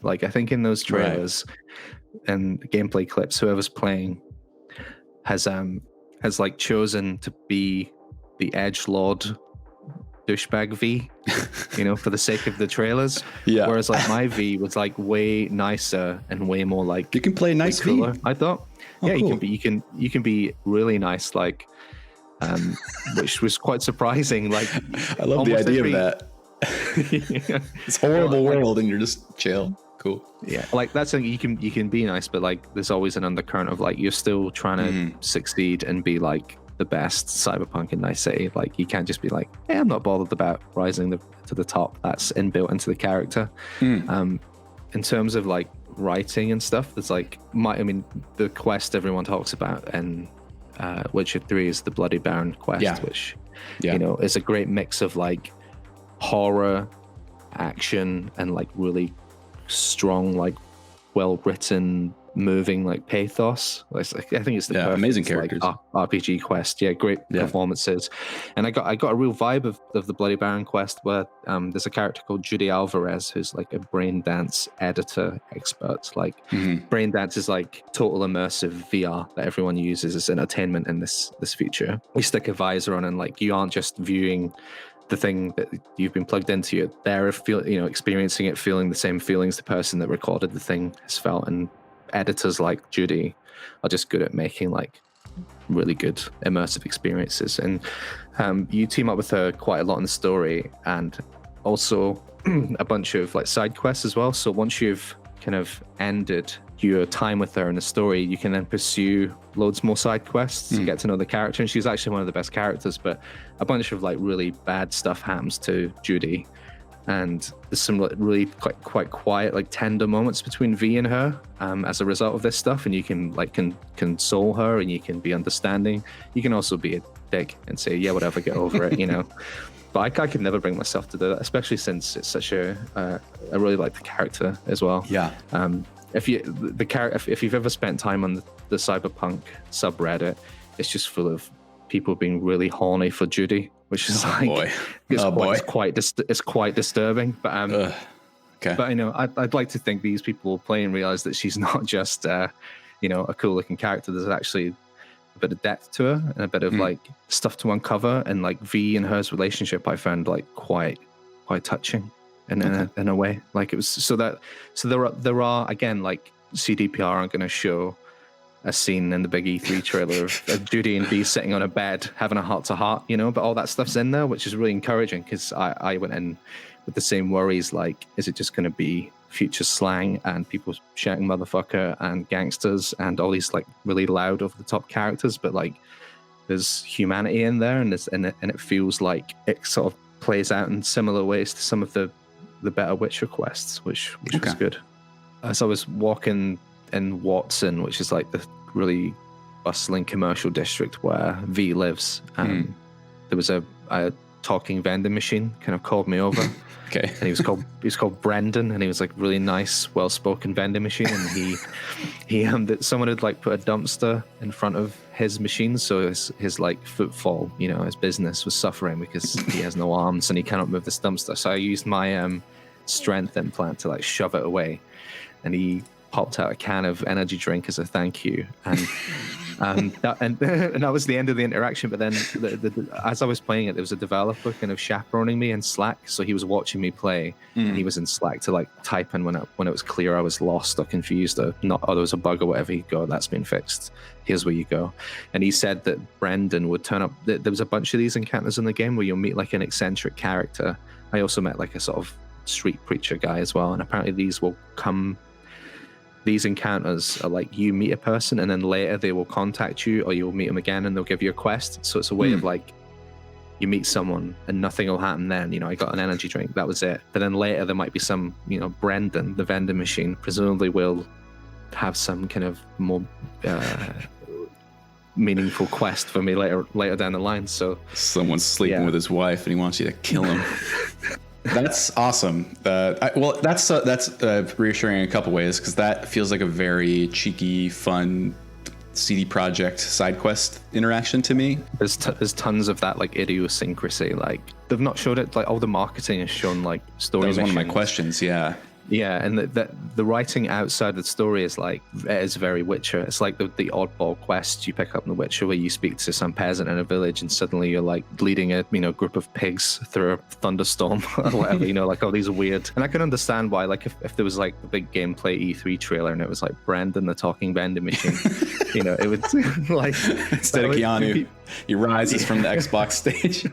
Like, I think in those trailers and gameplay clips, whoever's playing has like chosen to be the edgelord douchebag V, you know, for the sake of the trailers. Yeah. Whereas like my V was like way nicer and way more like, you can play nice cooler, V. I thought. Yeah, cool. you can be really nice, like, which was quite surprising. Like, I love the idea of that. It's horrible world, and you're just chill. Cool. Yeah, like that's something you can be nice, but like there's always an undercurrent of like you're still trying to succeed and be like the best Cyberpunk in Night City. Like you can't just be like, hey, I'm not bothered about rising to the top. That's inbuilt into the character. In terms of like writing and stuff, there's like the quest everyone talks about and Witcher 3 is the Bloody Baron quest, which you know is a great mix of like horror, action, and like really strong, like well written, moving like pathos. I think it's the perfect, amazing characters, like, RPG quest. Yeah, great performances. And I got a real vibe of the Bloody Baron quest where there's a character called Judy Alvarez who's like a brain dance editor expert. Like brain dance is like total immersive VR that everyone uses as entertainment in this feature. You stick a visor on and like you aren't just viewing the thing that you've been plugged into, you're there, experiencing it, feeling the same feelings the person that recorded the thing has felt. And editors like Judy are just good at making like really good immersive experiences. And you team up with her quite a lot in the story, and also a bunch of like side quests as well. So once you've kind of ended your time with her in the story, you can then pursue loads more side quests to get to know the character. And she's actually one of the best characters, but a bunch of like really bad stuff happens to Judy, and there's some really quite quiet, like tender moments between V and her as a result of this stuff. And you can like console her, and you can be understanding. You can also be a dick and say, yeah, whatever, get over it, you know. But I could never bring myself to do that, especially since it's such I really like the character as well. Yeah. If you've ever spent time on the Cyberpunk subreddit, it's just full of people being really horny for Judy, which is it's quite disturbing. But okay. But you know, I'd like to think these people will play and realize that she's not just a cool looking character. There's actually a bit of depth to her and a bit of like stuff to uncover. And like V and her's relationship, I found like quite touching. In a way, like it was so there are again, like CDPR aren't going to show a scene in the big E3 trailer of Judy and V sitting on a bed having a heart to heart, you know, but all that stuff's in there, which is really encouraging, because I went in with the same worries, like, is it just going to be future slang and people shouting motherfucker and gangsters and all these like really loud over the top characters, but like there's humanity in there, and it feels like it sort of plays out in similar ways to some of the better Witcher quests, which was good. As I was walking in Watson, which is like the really bustling commercial district where V lives, there was a talking vending machine kind of called me over. Okay. And he was called Brendan, and he was like really nice, well-spoken vending machine, and he someone had like put a dumpster in front of his machine, so his like footfall, you know, his business was suffering because he has no arms and he cannot move this dumpster. So I used my strength implant to like shove it away, and he popped out a can of energy drink as a thank you, and that was the end of the interaction. But then as I was playing it, there was a developer kind of chaperoning me in Slack, so he was watching me play, and he was in Slack to like type in when it was clear I was lost or confused or not, or there was a bug or whatever. He'd go, that's been fixed, here's where you go. And he said that Brendan would turn up. There was a bunch of these encounters in the game where you'll meet like an eccentric character. I also met like a sort of street preacher guy as well, and apparently these encounters are like you meet a person and then later they will contact you, or you'll meet them again and they'll give you a quest. So it's a way of like, you meet someone and nothing will happen then, you know, I got an energy drink, that was it. But then later there might be some, you know, Brendan, the vending machine, presumably will have some kind of more meaningful quest for me later down the line. So someone's sleeping with his wife and he wants you to kill him. That's awesome. That's reassuring in a couple ways, because that feels like a very cheeky, fun CD Projekt side quest interaction to me. There's tons of that like idiosyncrasy. Like they've not showed it. Like all the marketing has shown like story. That was one of my questions. Yeah. Yeah, and the writing outside of the story is very Witcher. It's like the oddball quest you pick up in The Witcher, where you speak to some peasant in a village, and suddenly you're like leading a group of pigs through a thunderstorm or whatever. Like all these weird. And I can understand why. Like if there was like the big gameplay E3 trailer and it was like Brendan the talking vending machine, it would like instead of Keanu, he rises from the Xbox stage.